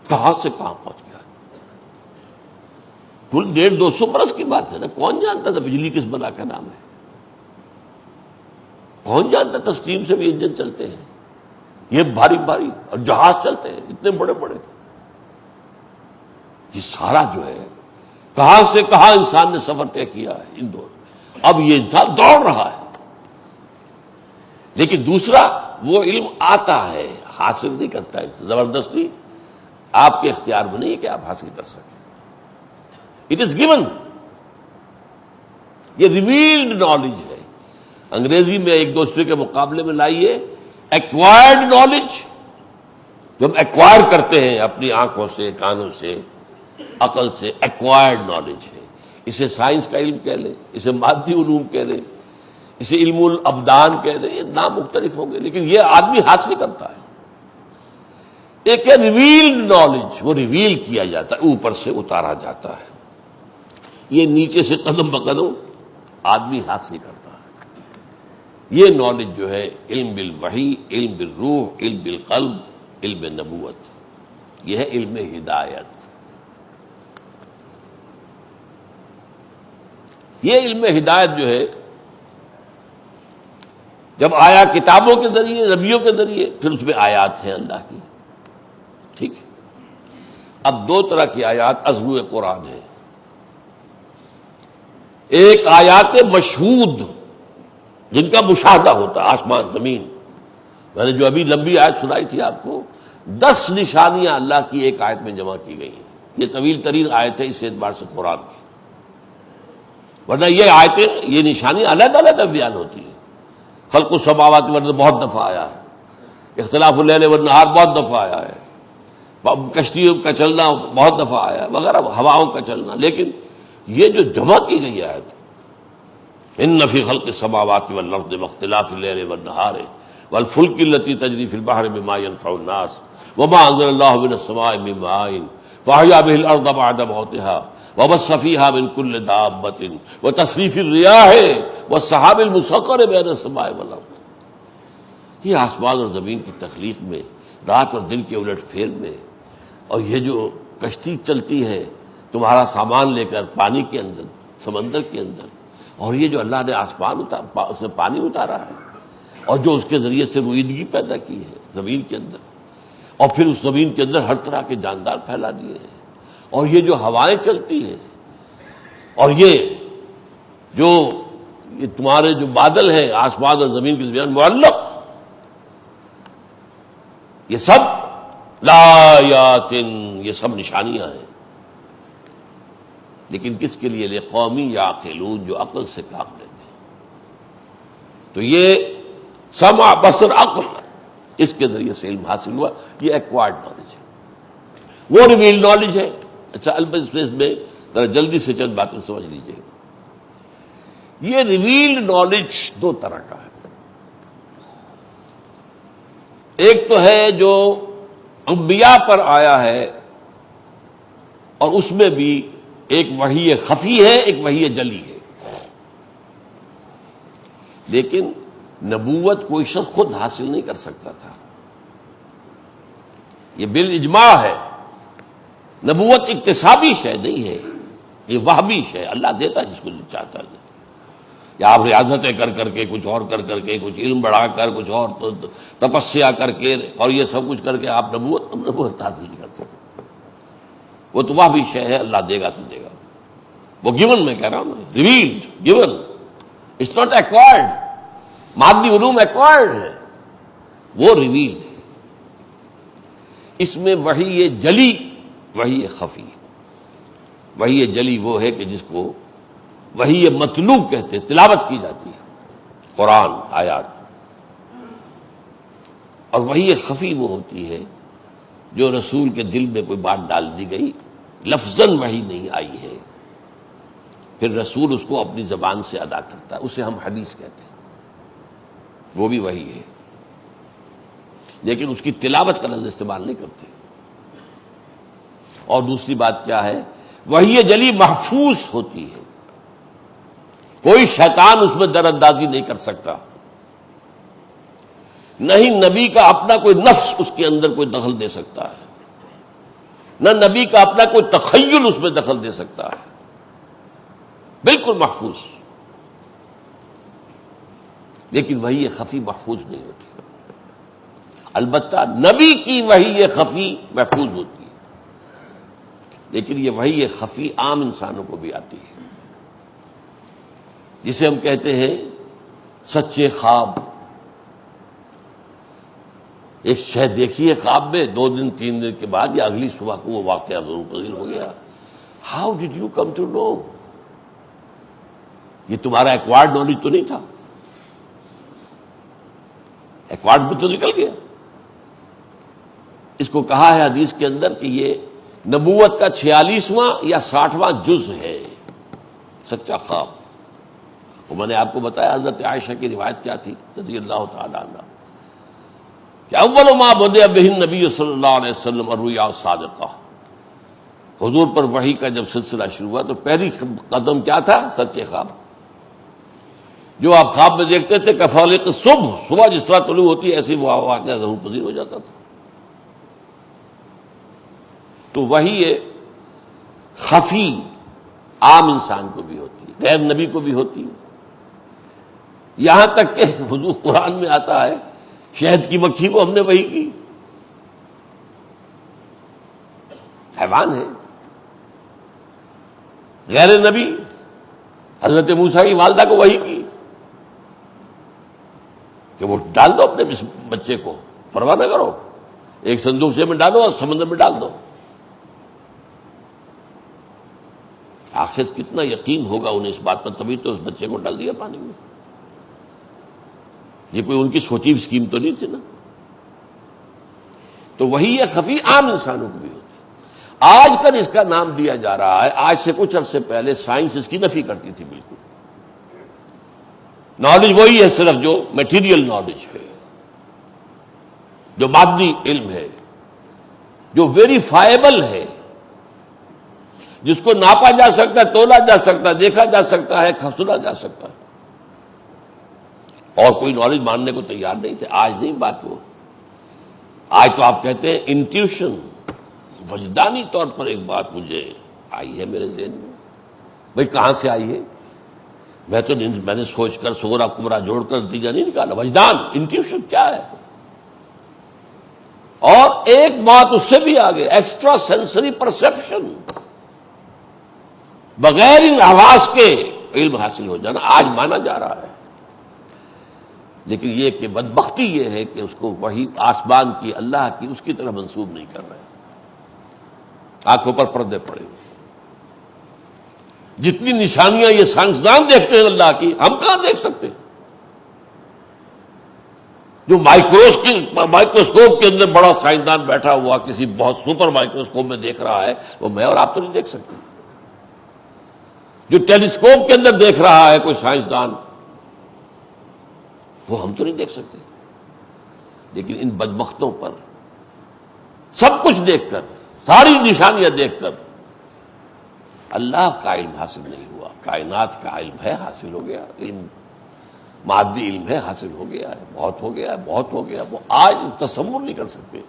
Speaker 1: کہاں سے کہاں پہنچ گیا۔ کل 150-200 برس کی بات ہے نا، کون جانتا تھا بجلی کس بلا کا نام ہے؟ کون جانتا تھا اسٹیم سے بھی انجن چلتے ہیں، یہ بھاری بھاری، اور جہاز چلتے ہیں اتنے بڑے بڑے۔ یہ سارا جو ہے کہاں سے کہاں انسان نے سفر طے کیا ہے ان دور میں۔ اب یہ انسان دوڑ رہا ہے، لیکن دوسرا وہ علم آتا ہے، حاصل نہیں کرتا ہے زبردستی، آپ کے اختیار میں نہیں ہے کہ آپ حاصل کر سکیں۔ اٹ از گیون، یہ ریویلڈ نالج ہے۔ انگریزی میں ایک دوسرے کے مقابلے میں لائیے ایکوائرڈ نالج، جو ہم ایکوائر کرتے ہیں اپنی آنکھوں سے، کانوں سے، عقل سے، ایکوائرڈ نالج ہے۔ اسے سائنس کا علم کہہ لیں، اسے مادی علوم کہہ لیں، اسے علم الابدان کہہ لیں، یہ نام مختلف ہوں گے، لیکن یہ آدمی حاصل کرتا ہے۔ ایک ہے ریویلڈ نالج، وہ ریویل کیا جاتا ہے، اوپر سے اتارا جاتا ہے۔ یہ نیچے سے قدم بقدم آدمی حاصل کرتا ہے۔ یہ نالج جو ہے علم بالوحی، علم بالروح، علم بالقلب، علم نبوت، یہ ہے علم ہدایت۔ یہ علم ہدایت جو ہے جب آیا کتابوں کے ذریعے، نبیوں کے ذریعے، پھر اس میں آیات ہیں اللہ کی. ٹھیک ہے. اب دو طرح کی آیات عزم قرآن ہے. ایک آیات مشہود جن کا مشاہدہ ہوتا ہے، آسمان زمین. میں نے جو ابھی لمبی آیت سنائی تھی آپ کو، 10 نشانیاں اللہ کی ایک آیت میں جمع کی گئی ہیں. یہ طویل ترین آیت ہے اس اعتبار سے قرآن کی، ورنہ یہ آیتیں، یہ نشانیاں علیحدہ علیحدہ بیان ہوتی ہیں. خلق السماوات والارض بہت دفعہ آیا ہے، اختلاف اللیل والنہار بہت دفعہ آیا ہے، کشتیوں کا چلنا بہت دفعہ آیا ہے وغیرہ، ہواؤں کا چلنا. لیکن یہ جو جمع کی گئی آیت، ان فی خلق السماوات والارض واختلاف اللیل والنہار والفلک التی تجری فی البحر بما ينفع الناس وما انزل اللہ من السماء من ماء فاحیا به الارض بعد موتها وبث فيها من كل دابة وتصریف الرياح والسحاب المسخر بین السماء والارض. یہ آسمان اور زمین کی تخلیق میں، رات اور دن کے الٹ پھیر میں، اور یہ جو کشتی چلتی ہے تمہارا سامان لے کر پانی کے اندر، سمندر کے اندر، اور یہ جو اللہ نے آسمان اس میں پانی اتارا ہے، اور جو اس کے ذریعے سے رویدگی پیدا کی ہے زمین کے اندر، اور پھر اس زمین کے اندر ہر طرح کے جاندار پھیلا دیے ہیں، اور یہ جو ہوائیں چلتی ہیں، اور یہ تمہارے جو بادل ہیں آسمان اور زمین کے درمیان معلق، یہ سب لآیات، یہ سب نشانیاں ہیں. لیکن کس کے لیے؟ لقومی یعقلون، جو عقل سے کام لیتے ہیں. تو یہ سمع بصر عقل، اس کے ذریعے سے علم حاصل ہوا. یہ ایکوائرڈ نالج ہے، وہ ریویل نالج ہے. اچھا، البتہ اس میں ذرا جلدی سے چند باتیں سمجھ لیجیے. یہ ریویلڈ نالج دو طرح کا ہے. ایک تو ہے جو انبیاء پر آیا ہے، اور اس میں بھی ایک وحی خفی ہے، ایک وحی جلی ہے. لیکن نبوت کوئی شخص خود حاصل نہیں کر سکتا تھا، یہ بالاجماع ہے. نبوت اکتسابی شے نہیں ہے، یہ وہبی شے، اللہ دیتا جس کو چاہتا ہے. یا آپ ریاضتیں کر کر کے، کچھ اور کر کر کے، کچھ علم بڑھا کر، کچھ اور تپسیا کر کے، اور یہ سب کچھ کر کے آپ نبوت حاصل نہیں کر سکتے. وہ تو وہبی شے ہے، اللہ دے گا تو دے گا. وہ گیون، میں کہہ رہا ہوں، revealed, given, it's not acquired. مادی علوم ایکوائرڈ ہے، وہ ریویلڈ ہے. اس میں وحی جلی، وحی خفی. وحی جلی وہ ہے کہ جس کو وحی مطلوب کہتے ہیں، تلاوت کی جاتی ہے، قرآن آیات. اور وحی خفی وہ ہوتی ہے جو رسول کے دل میں کوئی بات ڈال دی گئی، لفظاً وحی نہیں آئی ہے، پھر رسول اس کو اپنی زبان سے ادا کرتا ہے، اسے ہم حدیث کہتے ہیں. وہ بھی وحی ہے، لیکن اس کی تلاوت کا لفظ استعمال نہیں کرتے. اور دوسری بات کیا ہے؟ وحی جلی محفوظ ہوتی ہے، کوئی شیطان اس میں در اندازی نہیں کر سکتا، نہیں نبی کا اپنا کوئی نفس اس کے اندر کوئی دخل دے سکتا ہے، نہ نبی کا اپنا کوئی تخیل اس میں دخل دے سکتا ہے. بالکل محفوظ. لیکن وحی خفی محفوظ نہیں ہوتی. البتہ نبی کی وحی خفی محفوظ ہوتی ہے، لیکن یہ وحی خفی عام انسانوں کو بھی آتی ہے، جسے ہم کہتے ہیں سچے خواب. ایک شے دیکھی ہے خواب میں، 2 دن 3 دن کے بعد یا اگلی صبح کو وہ واقعہ ضرور پذیر ہو گیا. How did you come to know? یہ تمہارا ایکوائرڈ نالج تو نہیں تھا، ایکوائرڈ بھی تو نکل گیا. اس کو کہا ہے حدیث کے اندر کہ یہ نبوت کا 46واں یا 60واں جز ہے، سچا خواب. اور میں نے آپ کو بتایا حضرت عائشہ کی روایت کیا تھی رضی اللہ تعالی عنہ، کہ اول ما بدأ بہ النبی صلی اللہ علیہ وسلم الرؤیا الصادقہ. حضور پر وحی کا جب سلسلہ شروع ہوا تو پہلی قدم کیا تھا؟ سچے خواب. جو آپ خواب میں دیکھتے تھے کفالق صبح، صبح جس طرح طلوع ہوتی ہے ایسی وہ واقعہ ضرور پذیر ہو جاتا تھا. تو وحی خفی عام انسان کو بھی ہوتی ہے. غیر نبی کو بھی ہوتی ہے. یہاں تک کہ حضور قرآن میں آتا ہے شہد کی مکھی کو ہم نے وحی کی. حیوان ہے. غیر نبی حضرت موسیٰ کی والدہ کو وحی کی کہ وہ ڈال دو اپنے بچے کو، پرواہ نہ کرو، ایک صندوق سے میں ڈالو اور سمندر میں ڈال دو. آخر کتنا یقین ہوگا انہیں اس بات پر، تبھی تو اس بچے کو ڈال دیا پانی میں. یہ کوئی ان کی سوچی اسکیم تو نہیں تھی نا. تو وہی یہ خفی عام انسانوں کو بھی ہوتی ہے. آج کل اس کا نام دیا جا رہا ہے، آج سے کچھ عرصے پہلے سائنس اس کی نفی کرتی تھی بالکل. نالج وہی ہے صرف جو میٹیریل نالج ہے، جو مادی علم ہے، جو ویریفائبل ہے، جس کو ناپا جا سکتا ہے، تولا جا سکتا ہے، دیکھا جا سکتا ہے، سنا جا سکتا ہے. اور کوئی نالج ماننے کو تیار نہیں تھے. آج نہیں بات وہ. آج تو آپ کہتے ہیں انٹیوشن، وجدانی طور پر ایک بات مجھے آئی ہے میرے ذہن میں. بھئی کہاں سے آئی ہے؟ میں نے سوچ کر سغرا کمرا جوڑ کر نتیجہ نہیں نکالا. وجدان، انٹیوشن کیا ہے؟ اور ایک بات اس سے بھی آگے، ایکسٹرا سینسری پرسپشن، بغیر ان حواس کے علم حاصل ہو جانا آج مانا جا رہا ہے. لیکن یہ کہ بدبختی یہ ہے کہ اس کو وہی آسمان کی، اللہ کی، اس کی طرح منسوب نہیں کر رہے. آنکھوں پر پردے پڑے. جتنی نشانیاں یہ سائنسدان دیکھتے ہیں اللہ کی، ہم کہاں دیکھ سکتے ہیں؟ جو مائکروسکوپ کے اندر بڑا سائنسدان بیٹھا ہوا کسی بہت سپر مائکروسکوپ میں دیکھ رہا ہے، وہ میں اور آپ تو نہیں دیکھ سکتے. جو ٹیلیسکوپ کے اندر دیکھ رہا ہے کوئی سائنسدان، وہ ہم تو نہیں دیکھ سکتے. لیکن ان بدبختوں پر سب کچھ دیکھ کر، ساری نشانیاں دیکھ کر، اللہ کا علم حاصل نہیں ہوا. کائنات کا علم ہے، حاصل ہو گیا. علم مادی علم ہے، حاصل ہو گیا ہے. بہت ہو گیا ہے، بہت ہو گیا. وہ آج تصور نہیں کر سکتے.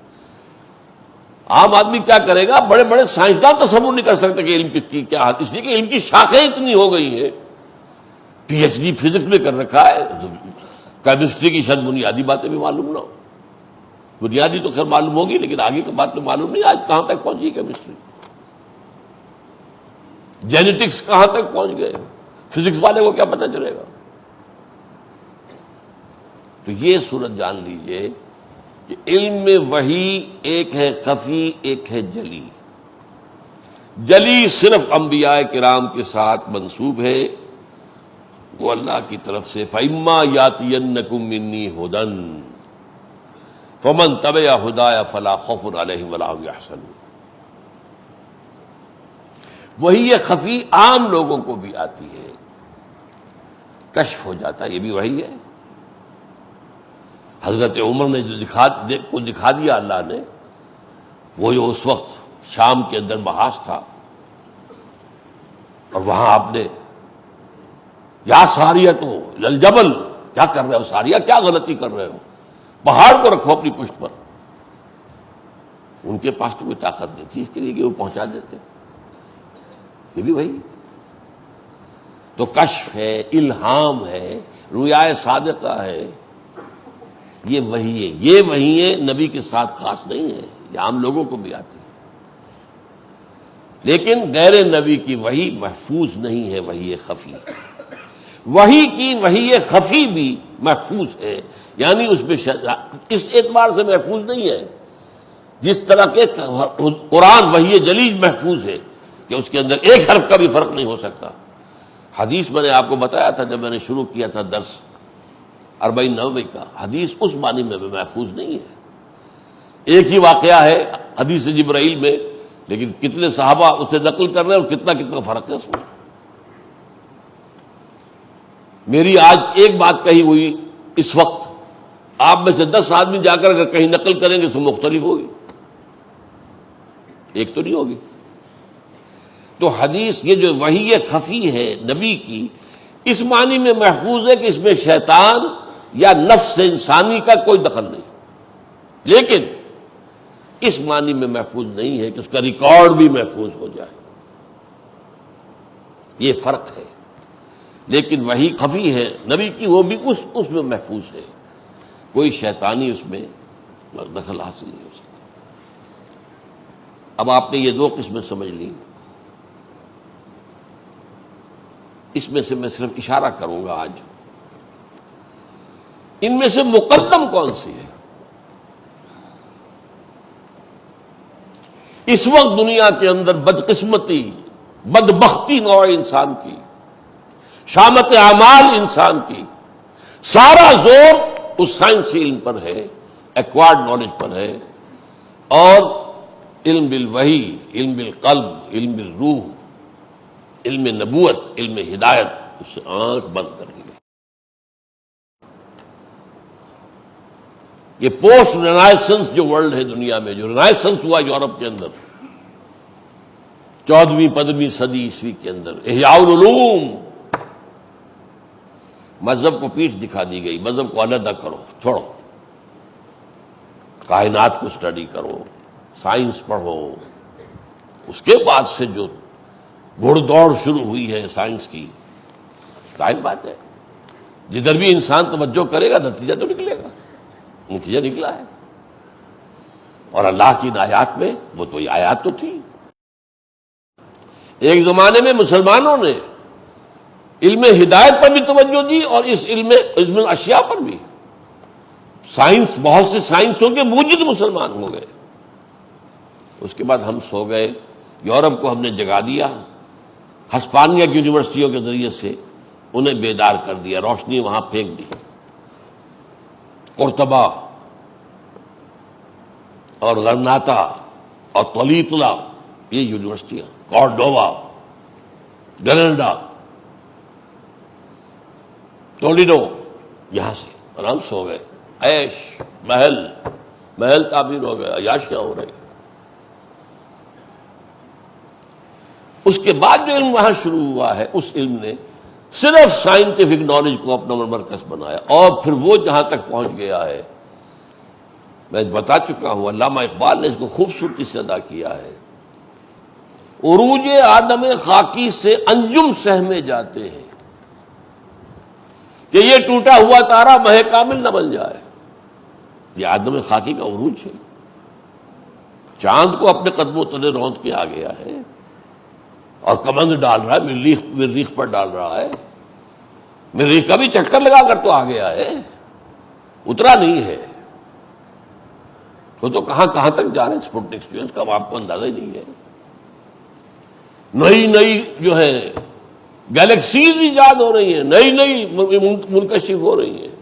Speaker 1: عام آدمی کیا کرے گا؟ بڑے بڑے سائنسدان تصور نہیں کر سکتے کہ علم کی کیا حد. اس لیے کہ علم کی شاخیں اتنی ہو گئی ہیں. پی ایچ ڈی فزکس میں کر رکھا ہے، کیمسٹری کی شاید بنیادی باتیں بھی معلوم نہ ہو. بنیادی تو خیر معلوم ہوگی، لیکن آگے کی بات تو معلوم نہیں. آج کہاں تک پہنچی کیمسٹری، جینیٹکس کہاں تک پہنچ گئے، فزکس والے کو کیا پتہ چلے گا. تو یہ صورت جان لیجئے کہ علم میں وہی ایک ہے خفی، ایک ہے جلی. جلی صرف انبیاء کرام کے ساتھ منسوب ہے، وہ اللہ کی طرف سے فَإِمَّا يَأْتِيَنَّكُم مِّنِّي هُدًى فَمَن تَبِعَ هُدَايَ فَلَا خَوْفٌ عَلَيْهِمْ وَلَا هُمْ يَحْزَنُونَ. وہی یہ خفی عام لوگوں کو بھی آتی ہے، کشف ہو جاتا ہے. یہ بھی وہی ہے. حضرت عمر نے جو دکھا دیا اللہ نے، وہ جو اس وقت شام کے اندر محاذ تھا، اور وہاں آپ نے یا ساریہ تو للجبل، کیا کر رہے ہو ساریہ، کیا غلطی کر رہے ہو، پہاڑ کو رکھو اپنی پشت پر. ان کے پاس تو کوئی طاقت نہیں تھی اس کے لیے کہ وہ پہنچا دیتے. یہ بھی وہی. تو کشف ہے، الہام ہے، رؤیا صادقہ ہے. یہ وہی ہے. یہ وہی ہے، نبی کے ساتھ خاص نہیں ہے، یہ عام لوگوں کو بھی آتی ہے. لیکن غیر نبی کی وہی محفوظ نہیں ہے، وہی خفی. وہی کی وہی خفی بھی محفوظ ہے، یعنی اس میں اس اعتبار سے محفوظ نہیں ہے جس طرح کے قرآن وحی جلی محفوظ ہے کہ اس کے اندر ایک حرف کا بھی فرق نہیں ہو سکتا. حدیث میں نے آپ کو بتایا تھا جب میں نے شروع کیا تھا درس 40-90 کا، حدیث اس معنی میں محفوظ نہیں ہے. ایک ہی واقعہ ہے حدیث جبرائیل میں، لیکن کتنے صحابہ اسے نقل کر رہے ہیں اور کتنا فرق ہے اس میں. میری آج ایک بات کہی ہوئی اس وقت، آپ میں سے 10 آدمی جا کر اگر کہیں نقل کریں گے تو مختلف ہوگی، ایک تو نہیں ہوگی. تو حدیث یہ جو وحی خفی ہے نبی کی، اس معنی میں محفوظ ہے کہ اس میں شیطان یا نفس انسانی کا کوئی دخل نہیں، لیکن اس معنی میں محفوظ نہیں ہے کہ اس کا ریکارڈ بھی محفوظ ہو جائے. یہ فرق ہے. لیکن وحی خفی ہے نبی کی، وہ بھی اس میں محفوظ ہے، کوئی شیطانی اس میں دخل حاصل نہیں ہو سکتا۔ اب آپ نے یہ دو قسمیں سمجھ لی، اس میں سے میں صرف اشارہ کروں گا آج، ان میں سے مقدم کون سی ہے؟ اس وقت دنیا کے اندر بدقسمتی، بدبختی نوع انسان کی، شامت اعمال انسان کی، سارا زور اس سائنسی علم پر ہے، ایکوائرڈ نالج پر ہے، اور علم بالوحی، علم بالقلب، علم بالروح، علم نبوت، علم ہدایت، اس سے آنکھ بند کر دی گئی۔ یہ پوسٹ رینائسنس جو ورلڈ ہے دنیا میں، جو رینائسنس ہوا یورپ کے اندر 14ویں 15ویں صدی عیسوی کے اندر، احیاء العلوم، مذہب کو پیٹھ دکھا دی گئی، مذہب کو علیحدہ کرو، چھوڑو، کائنات کو اسٹڈی کرو، سائنس پڑھو۔ اس کے بعد سے جو گھڑ دوڑ شروع ہوئی ہے سائنس کی، ظاہر بات ہے جدھر بھی انسان توجہ کرے گا نتیجہ تو نکلے گا، نتیجہ نکلا ہے۔ اور اللہ کی آیات میں، وہ تو یہ آیات تو تھی، ایک زمانے میں مسلمانوں نے علم ہدایت پر بھی توجہ دی اور اس علم اشیاء پر بھی۔ سائنس، بہت سے سائنسوں کے موجد مسلمان ہو گئے۔ اس کے بعد ہم سو گئے، یورپ کو ہم نے جگا دیا، ہسپانیہ کی یونیورسٹیوں کے ذریعے سے انہیں بیدار کر دیا، روشنی وہاں پھینک دی۔ قرطبہ اور غرناطہ اور طلیطلہ، یہ یونیورسٹیاں، کارڈووا، گریناڈا، ٹولیڈو، یہاں سے آرام سے ہو گئے، عیش، محل تعبیر ہو گئے، عیاشیاں ہو رہی۔ اس کے بعد جو علم وہاں شروع ہوا ہے، اس علم نے صرف سائنٹیفک نالج کو اپنا مرکز بنایا، اور پھر وہ جہاں تک پہنچ گیا ہے، میں بتا چکا ہوں، علامہ اقبال نے اس کو خوبصورتی سے ادا کیا ہے، عروج آدم خاکی سے انجم سہمے جاتے ہیں کہ یہ ٹوٹا ہوا تارا مہ کامل نہ بن جائے۔ یہ آدم خاکی کا عروج ہے، چاند کو اپنے قدموں تلے روند کے آ گیا ہے، اور کمند ڈال رہا ہے، مریخ پر ڈال رہا ہے، مریخ کا بھی چکر لگا کر تو آ گیا ہے، اترا نہیں ہے۔ وہ تو کہاں تک جا رہے ہیں اسپوٹنک اسٹوڈنٹس کا آپ کو اندازہ ہی نہیں ہے۔ نئی جو ہے گیلیکسیز ایجاد ہو رہی ہیں، نئی منکشف ہو رہی ہیں۔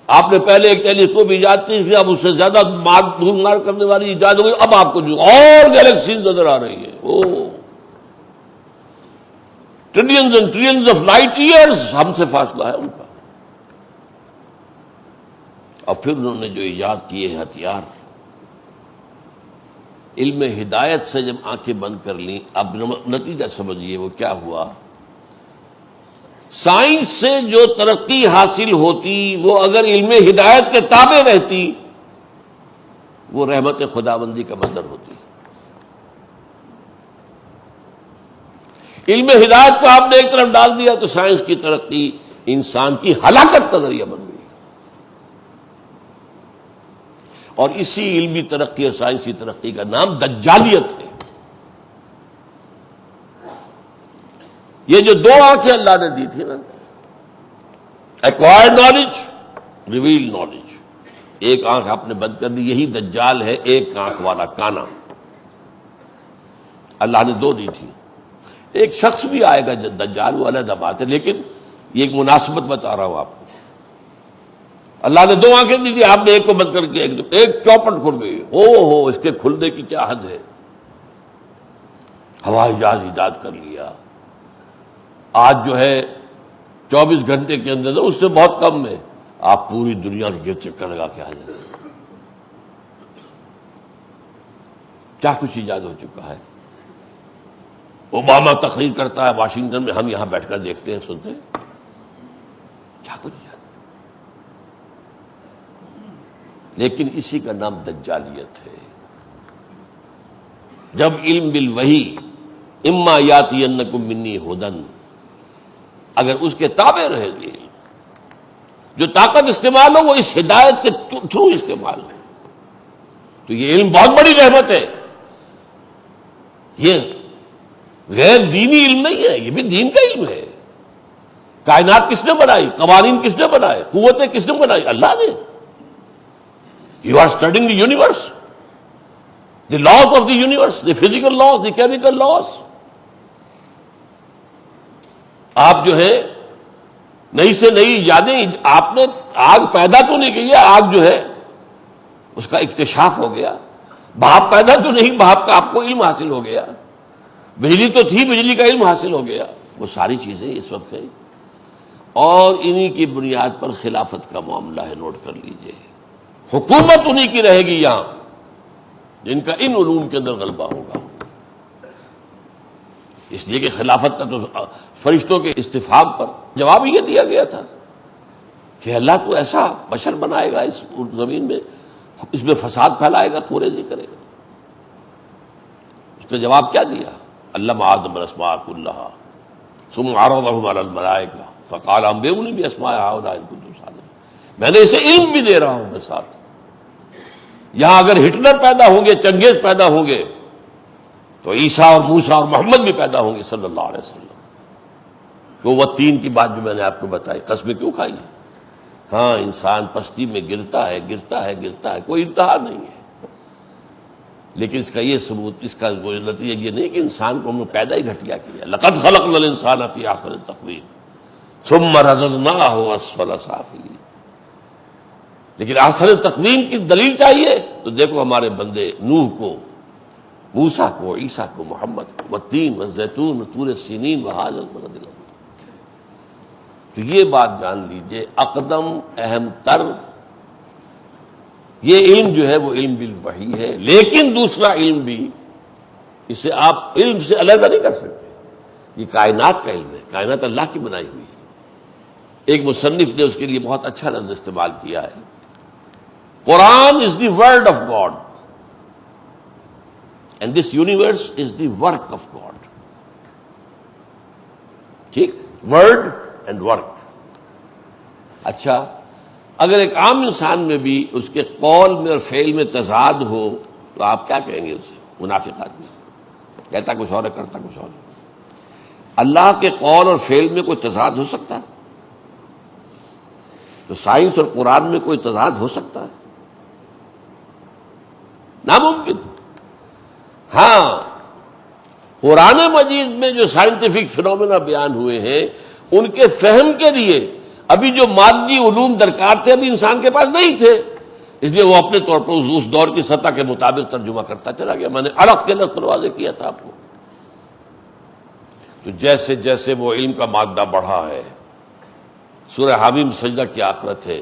Speaker 1: آپ نے پہلے ایک ٹیلیسکوپ ایجاد کی، اب اس سے زیادہ دور مار کرنے والی ایجاد ہو گئی، اب آپ کو جو اور گیلیکسیز نظر آ رہی ہیں، وہ trillions and trillions of light years ہم سے فاصلہ ہے ان کا۔ اور پھر انہوں نے جو ایجاد کیے ہتھیار، علم ہدایت سے جب آنکھیں بند کر لیں، اب نتیجہ سمجھیے وہ کیا ہوا۔ سائنس سے جو ترقی حاصل ہوتی، وہ اگر علم ہدایت کے تابع رہتی، وہ رحمت خداوندی کا منظر ہوتی۔ علم ہدایت کو آپ نے ایک طرف ڈال دیا تو سائنس کی ترقی انسان کی ہلاکت کا ذریعہ بن گئی۔ اور اسی علمی ترقی اور سائنسی ترقی کا نام دجالیت ہے۔ یہ جو دو آنکھیں اللہ نے دی تھی نا، ایکوائرڈ نالج، ریویل نالج، ایک آنکھ آپ نے بند کر دی، یہی دجال ہے، ایک آنکھ والا کانا۔ اللہ نے دو دی تھی، ایک شخص بھی آئے گا دجال، وہ علیحدہ بات ہے، لیکن یہ ایک مناسبت بتا رہا ہوں آپ کو۔ اللہ نے دو آنکھیں دی تھی، آپ نے ایک کو بند کر کے ایک چوپٹ کھل گئی، ہو اس کے کھلنے کی کیا حد ہے۔ ہوائی جہاز ایجاد کر لیا، آج جو ہے 24 گھنٹے کے اندر، اس سے بہت کم میں آپ پوری دنیا کے چکر لگا کے آ جاتے ہیں۔ کیا کچھ ایجاد ہو چکا ہے۔ اوباما تقریر کرتا ہے واشنگٹن میں، ہم یہاں بیٹھ کر دیکھتے ہیں، سنتے ہیں، کیا کچھ ایجاد۔ لیکن اسی کا نام دجالیت ہے۔ جب علم بالوحی، اما یاتینکم منی ہدن، اگر اس کے تابع رہے گی، جو طاقت استعمال ہو وہ اس ہدایت کے تھرو استعمال ہو، تو یہ علم بہت بڑی رحمت ہے۔ یہ غیر دینی علم نہیں ہے، یہ بھی دین کا علم ہے۔ کائنات کس نے بنائی؟ قوانین کس نے بنائے؟ قوتیں کس نے بنائی؟ اللہ نے۔ You are studying the universe, the laws of the universe, the physical laws, the chemical laws. آپ جو ہے نئی سے نئی یادیں، آپ نے آگ پیدا تو نہیں کی ہے، آگ جو ہے اس کا اکتشاف ہو گیا۔ بھاپ پیدا تو نہیں، بھاپ کا آپ کو علم حاصل ہو گیا۔ بجلی تو تھی، بجلی کا علم حاصل ہو گیا۔ وہ ساری چیزیں اس وقت ہیں، اور انہی کی بنیاد پر خلافت کا معاملہ ہے۔ نوٹ کر لیجئے، حکومت انہی کی رہے گی یہاں جن کا ان علوم کے اندر غلبہ ہوگا۔ اس لیے کہ خلافت کا تو فرشتوں کے استفہام پر جواب یہ دیا گیا تھا کہ اللہ تو ایسا بشر بنائے گا اس زمین میں، اس میں فساد پھیلائے گا، خوریزی کرے گا۔ اس نے جواب کیا دیا؟ علم آدم الاسماء کلھا ثم عرضهم علی الملائکہ فقال انبئونی باسماء ہؤلاء ان کنتم صادقین۔ میں نے اسے علم بھی دے رہا ہوں میں ساتھ۔ یہاں اگر ہٹلر پیدا ہوں گے، چنگیز پیدا ہوں گے، تو عیسیٰ اور موسیٰ اور محمد بھی پیدا ہوں گے صلی اللہ علیہ وسلم۔ تو وہ تین کی بات جو میں نے آپ کو بتائی، قسمیں کیوں کھائی ہیں؟ ہاں، انسان پستی میں گرتا ہے، گرتا ہے، گرتا ہے، کوئی انتہا نہیں ہے، لیکن اس کا یہ ثبوت، اس کا نتیجہ یہ نہیں کہ انسان کو ہم نے پیدا ہی گھٹیا کیا۔ لقد خلقنا الانسان فی احسن تقویم ثم رددناہ اسفل سافلین۔ لیکن احسن تقویم کی دلیل چاہیے تو دیکھو ہمارے بندے نوح کو، موسیٰ کو، عیسیٰ کو، محمد کو، والتین والزیتون وطور سینین وہذا البلد الامین۔ تو یہ بات جان لیجئے، اقدم اہم تر یہ علم جو ہے وہ علم بالوحی ہے، لیکن دوسرا علم بھی، اسے آپ علم سے علیحدہ نہیں کر سکتے۔ یہ کائنات کا علم ہے، کائنات اللہ کی بنائی ہوئی ہے۔ ایک مصنف نے اس کے لیے بہت اچھا لفظ استعمال کیا ہے، Quran is the word of God and this universe is the work of God. ٹھیک، ورڈ اینڈ ورک۔ اچھا، اگر ایک عام انسان میں بھی اس کے قول میں اور فعل میں تضاد ہو تو آپ کیا کہیں گے اسے؟ منافق آدمی، کہتا کچھ اور ہے، کرتا کچھ اور ہے۔ اللہ کے قول اور فعل میں کوئی تضاد ہو سکتا ہے؟ تو سائنس اور قرآن میں کوئی تضاد ہو سکتا ہے؟ ناممکن۔ ہاں، قرآن مجید میں جو سائنٹیفک فینومینا بیان ہوئے ہیں ان کے فہم کے لیے ابھی جو مادی علوم درکار تھے ابھی انسان کے پاس نہیں تھے، اس لیے وہ اپنے طور پر اس دور کی سطح کے مطابق ترجمہ کرتا چلا گیا۔ میں نے الگ کے لفظ پر واضح کیا تھا آپ کو۔ تو جیسے جیسے وہ علم کا مادہ بڑھا ہے، سورہ حامیم سجدہ کی آخرت ہے،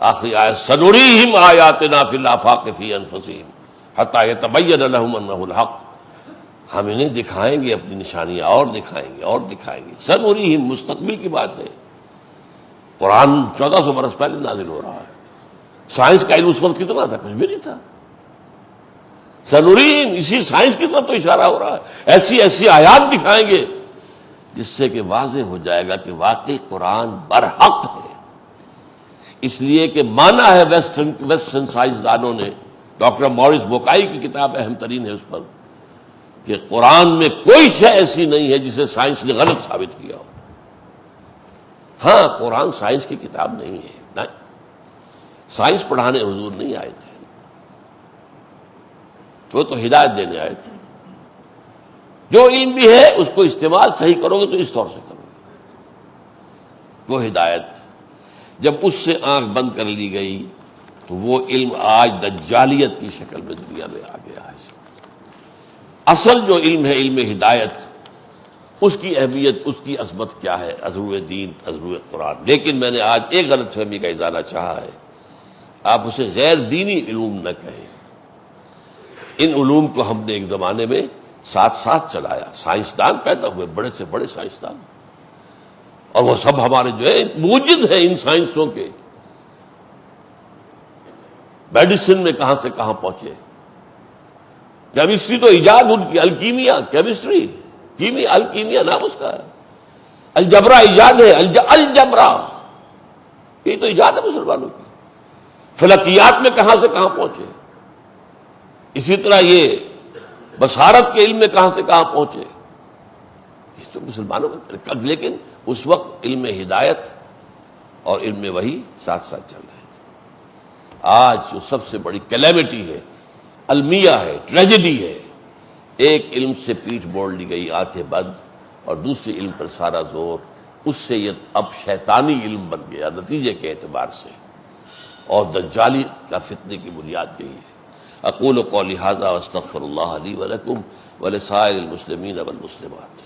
Speaker 1: آخری آیت، سنریہم آیاتنا فی الآفاق فی انفسہم حتی یتبین لہم انہ الحق۔ ہم انہیں دکھائیں گے اپنی نشانیاں، اور دکھائیں گے اور دکھائیں گے۔ سنریہم مستقبل کی بات ہے، قرآن 1400 برس پہلے نازل ہو رہا ہے۔ سائنس کا علم اس وقت کتنا تھا؟ کچھ بھی نہیں تھا۔ سنوریم، اسی سائنس کی طرف تو اشارہ ہو رہا ہے، ایسی ایسی آیات دکھائیں گے جس سے کہ واضح ہو جائے گا کہ واقعی قرآن برحق ہے۔ اس لیے کہ مانا ہے ویسٹرن سائنسدانوں نے، ڈاکٹر مورس بوکائی کی کتاب اہم ترین ہے اس پر، کہ قرآن میں کوئی شے ایسی نہیں ہے جسے سائنس نے غلط ثابت کیا ہو۔ ہاں، قرآن سائنس کی کتاب نہیں ہے، نہیں، سائنس پڑھانے حضور نہیں آئے تھے، وہ تو ہدایت دینے آئے تھے۔ جو علم بھی ہے اس کو استعمال صحیح کرو گے تو اس طور سے کرو گے۔ وہ ہدایت جب اس سے آنکھ بند کر لی گئی تو وہ علم آج دجالیت کی شکل میں دنیا میں آ گیا ہے۔ اصل جو علم ہے، علم ہدایت، اس کی اہمیت، اس کی عظمت کیا ہے؟ عظمت دین، عظمت قرآن۔ لیکن میں نے آج ایک غلط فہمی کا ازالہ چاہا ہے، آپ اسے غیر دینی علوم نہ کہیں۔ ان علوم کو ہم نے ایک زمانے میں ساتھ ساتھ چلایا، سائنسدان پیدا ہوئے، بڑے سے بڑے سائنسدان، اور وہ سب ہمارے جو ہے موجد ہیں ان سائنسوں کے۔ میڈیسن میں کہاں سے کہاں پہنچے، کیمسٹری تو ایجاد ان کی، الکیمیا، کیمسٹری، الکیمیا نام اس کا ہے۔ الجبرا ایجاد ہے، الجبرا یہ تو ایجاد ہے مسلمانوں کی. فلکیات میں کہاں سے کہاں پہنچے، اسی طرح یہ بصارت کے علم میں کہاں سے کہاں پہنچے، یہ تو مسلمانوں کا. لیکن اس وقت علم ہدایت اور علم وحی ساتھ ساتھ چل رہے تھے. آج جو سب سے بڑی کیلیمٹی ہے، المیہ ہے، ٹریجڈی ہے، ایک علم سے پیٹھ موڑ لی گئی، آنکھیں بند، اور دوسرے علم پر سارا زور. اس سے یہ اب شیطانی علم بن گیا نتیجے کے اعتبار سے، اور دجالی کا فتنے کی بنیاد یہی ہے. اقول قولی ھذا واستغفر اللہ لی ولکم ولسائر المسلمین والمسلمات.